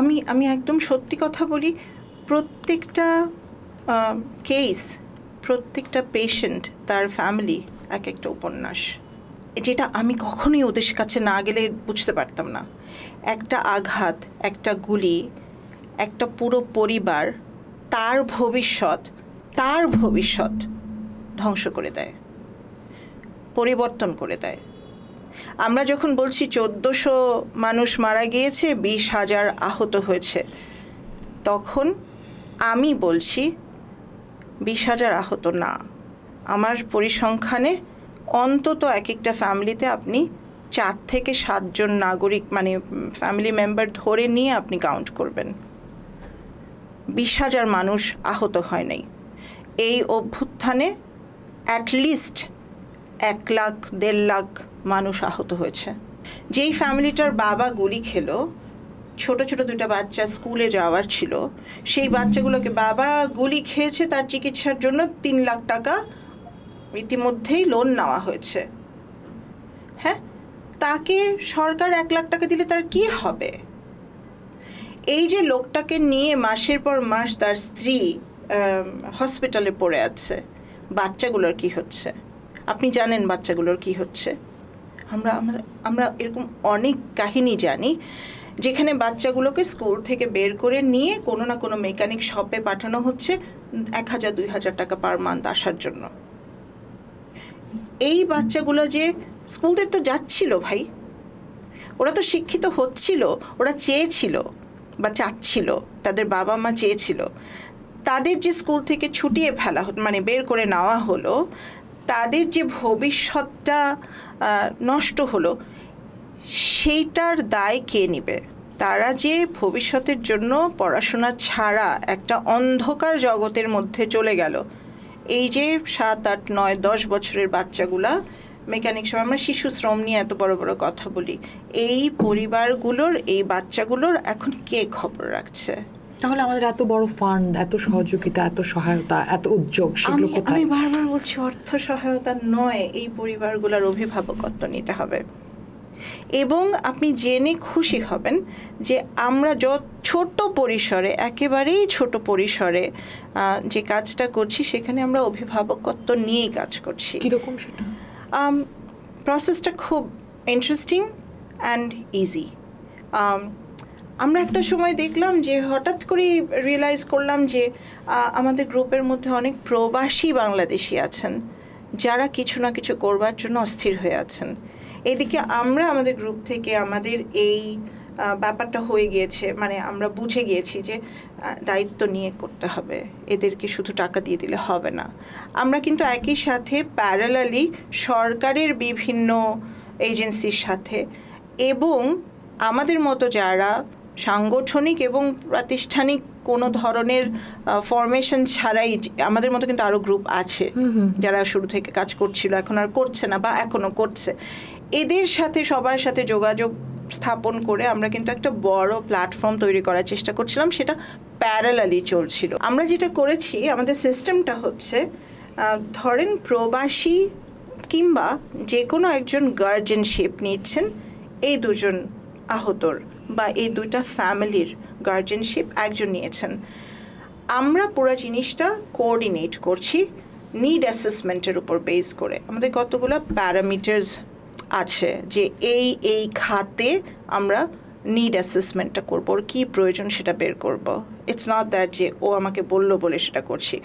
আমি আমি একদম সত্যি কথা বলি, প্রত্যেকটা কেস, প্রত্যেকটা পেশেন্ট, তার ফ্যামিলি এক একটা উপন্যাস, যেটা আমি কখনোই ওদের কাছে না গেলে বুঝতে পারতাম না। একটা আঘাত, একটা গুলি, একটা পুরো পরিবার, তার ভবিষ্যৎ ধ্বংস করে দেয়, পরিবর্তন করে দেয়। আমরা যখন বলছি 1400 মানুষ মারা গিয়েছে, 20,000 আহত হয়েছে, তখন আমি বলছি 20,000 আহত না, আমার পরিসংখ্যানে অন্তত এক একটা ফ্যামিলিতে আপনি 4 থেকে 7 জন নাগরিক, মানে ফ্যামিলি মেম্বার ধরে নিয়ে আপনি কাউন্ট করবেন। 20,000 মানুষ আহত হয় নাই। এই অভ্যুত্থানে অ্যাটলিস্ট 1 লাখ 1.5 লাখ মানুষ আহত হয়েছে। যেই ফ্যামিলিটার বাবা গুলি খেলো, ছোট ছোট 2টা বাচ্চা স্কুলে যাওয়ার ছিল, সেই বাচ্চাগুলোকে, বাবা গুলি খেয়েছে, তার চিকিৎসার জন্য 3 লাখ টাকা ইতিমধ্যেই লোন নেওয়া হয়েছে। হ্যাঁ, তাকে সরকার 1 লাখ টাকা দিলে তার কি হবে? এই যে লোকটাকে নিয়ে মাসের পর মাস তার স্ত্রী হসপিটালে পড়ে আছে, বাচ্চাগুলোর কি হচ্ছে? আপনি জানেন বাচ্চাগুলোর কি হচ্ছে? আমরা এরকম অনেক কাহিনী জানি যেখানে বাচ্চাগুলোকে স্কুল থেকে বের করে নিয়ে কোনো না কোনো মেকানিক শপে পাঠানো হচ্ছে 1,000-2,000 টাকা পার মান্থ আসার জন্য। এই বাচ্চাগুলো যে স্কুলতে তো যাচ্ছিল ভাই, ওরা তো শিক্ষিত হচ্ছিল, ওরা চেয়েছিল বা চাচ্ছিল, তাদের বাবা মা চেয়েছিল। তাদের যে স্কুল থেকে ছুটিয়ে ফেলা হলো, মানে বের করে নেওয়া হলো, তাদের যে ভবিষ্যৎটা নষ্ট হলো, সেইটার দায় কে নেবে? তারা যে ভবিষ্যতের জন্য পড়াশোনা ছাড়া একটা অন্ধকার জগতের মধ্যে চলে গেল। এই যে 7, 8, 9, 10 বছরের বাচ্চাগুলা মেকানিক সব, আমরা শিশু শ্রম নিয়ে এত বড় বড় কথা বলি, এই পরিবারগুলোর, এই বাচ্চাগুলোর এখন কে খবর রাখছে? তাহলে আমাদের এত বড় ফান্ড, এত সহযোগিতা, এত সহায়তা, এত উদ্যোগ, সেগুলো কোথায়? আমি বারবার বলছি, অর্থ সহায়তা নয়, এই পরিবারগুলোর অভিভাবকত্ব নিতে হবে। এবং আপনি জেনে খুশি হবেন যে আমরা ছোট পরিসরে, একেবারেই ছোট পরিসরে যে কাজটা করছি, সেখানে আমরা অভিভাবকত্ব নিয়েই কাজ করছি। কীরকম সেটা? প্রসেসটা খুব ইন্টারেস্টিং অ্যান্ড ইজি। আমরা একটা সময় দেখলাম যে হঠাৎ করে রিয়েলাইজ করলাম যে আমাদের গ্রুপের মধ্যে অনেক প্রবাসী বাংলাদেশি আছেন যারা কিছু না কিছু করবার জন্য অস্থির হয়ে আছেন। এদিকে আমরা আমাদের গ্রুপ থেকে আমাদের এই ব্যাপারটা হয়ে গিয়েছে, মানে আমরা বুঝে গিয়েছি যে দায়িত্ব নিয়ে করতে হবে, এদেরকে শুধু টাকা দিয়ে দিলে হবে না। আমরা কিন্তু একই সাথে প্যারালালি সরকারের বিভিন্ন এজেন্সির সাথে এবং আমাদের মতো যারা সাংগঠনিক এবং প্রাতিষ্ঠানিক কোনো ধরনের ফরমেশন ছাড়াই, আমাদের মতো কিন্তু আরও গ্রুপ আছে যারা শুরু থেকে কাজ করছিল, এখন আর করছে না বা এখনও করছে, এদের সাথে সবার সাথে যোগাযোগ স্থাপন করে আমরা কিন্তু একটা বড় প্ল্যাটফর্ম তৈরি করার চেষ্টা করছিলাম। সেটা প্যারালালি চলছিল। আমরা যেটা করেছি, আমাদের সিস্টেমটা হচ্ছে, ধরেন প্রবাসী কিংবা যে কোনো একজন গার্জেনশিপ নিচ্ছেন, এই দুজন আহতর বা এই দুইটা ফ্যামিলির গার্জেনশিপ একজন নিয়েছেন, আমরা পুরো জিনিসটা কোঅর্ডিনেট করছি নিড অ্যাসেসমেন্টের উপর বেস করে। আমাদের কতগুলো প্যারামিটার্স আছে যে এই খাতে আমরা নিড অ্যাসেসমেন্টটা করবো, ওর কী প্রয়োজন সেটা বের করব। ইটস নট দ্যাট যে ও আমাকে বললো বলে সেটা করছি।